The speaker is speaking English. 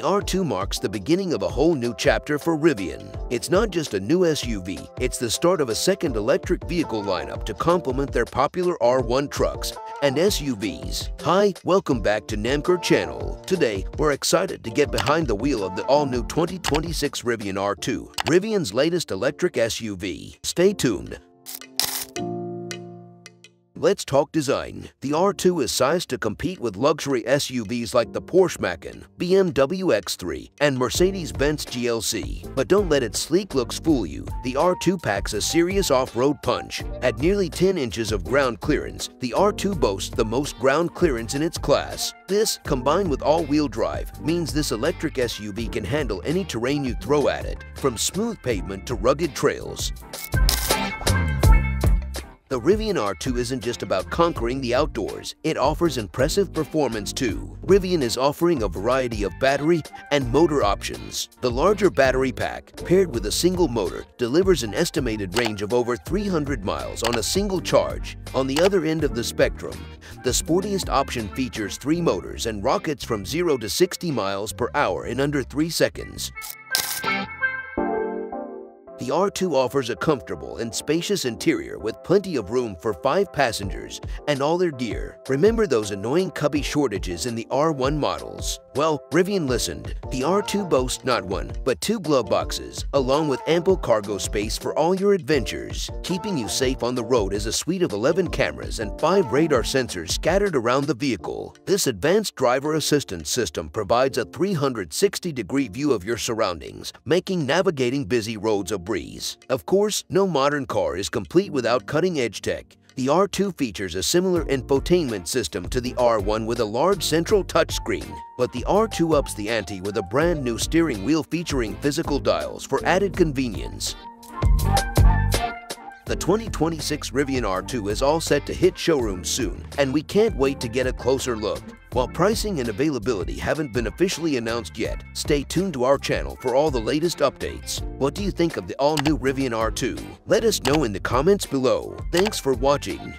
The R2 marks the beginning of a whole new chapter for Rivian. It's not just a new SUV, it's the start of a second electric vehicle lineup to complement their popular R1 trucks and SUVs. Hi, welcome back to NamCar channel. Today, we're excited to get behind the wheel of the all-new 2026 Rivian R2, Rivian's latest electric SUV. Stay tuned. Let's talk design. The R2 is sized to compete with luxury SUVs like the Porsche Macan, BMW X3, and Mercedes-Benz GLC. But don't let its sleek looks fool you. The R2 packs a serious off-road punch. At nearly 10 inches of ground clearance, the R2 boasts the most ground clearance in its class. This, combined with all-wheel drive, means this electric SUV can handle any terrain you throw at it, from smooth pavement to rugged trails. The Rivian R2 isn't just about conquering the outdoors, it offers impressive performance too. Rivian is offering a variety of battery and motor options. The larger battery pack, paired with a single motor, delivers an estimated range of over 300 miles on a single charge. On the other end of the spectrum, the sportiest option features 3 motors and rockets from 0 to 60 miles per hour in under 3 seconds. The R2 offers a comfortable and spacious interior with plenty of room for 5 passengers and all their gear. Remember those annoying cubby shortages in the R1 models? Well, Rivian listened. The R2 boasts not 1, but 2 glove boxes, along with ample cargo space for all your adventures. Keeping you safe on the road is a suite of 11 cameras and 5 radar sensors scattered around the vehicle. This advanced driver assistance system provides a 360-degree view of your surroundings, making navigating busy roads a breeze. Of course, no modern car is complete without cutting-edge tech. The R2 features a similar infotainment system to the R1 with a large central touchscreen, but the R2 ups the ante with a brand new steering wheel featuring physical dials for added convenience. The 2026 Rivian R2 is all set to hit showrooms soon, and we can't wait to get a closer look. While pricing and availability haven't been officially announced yet, stay tuned to our channel for all the latest updates. What do you think of the all-new Rivian R2? Let us know in the comments below. Thanks for watching.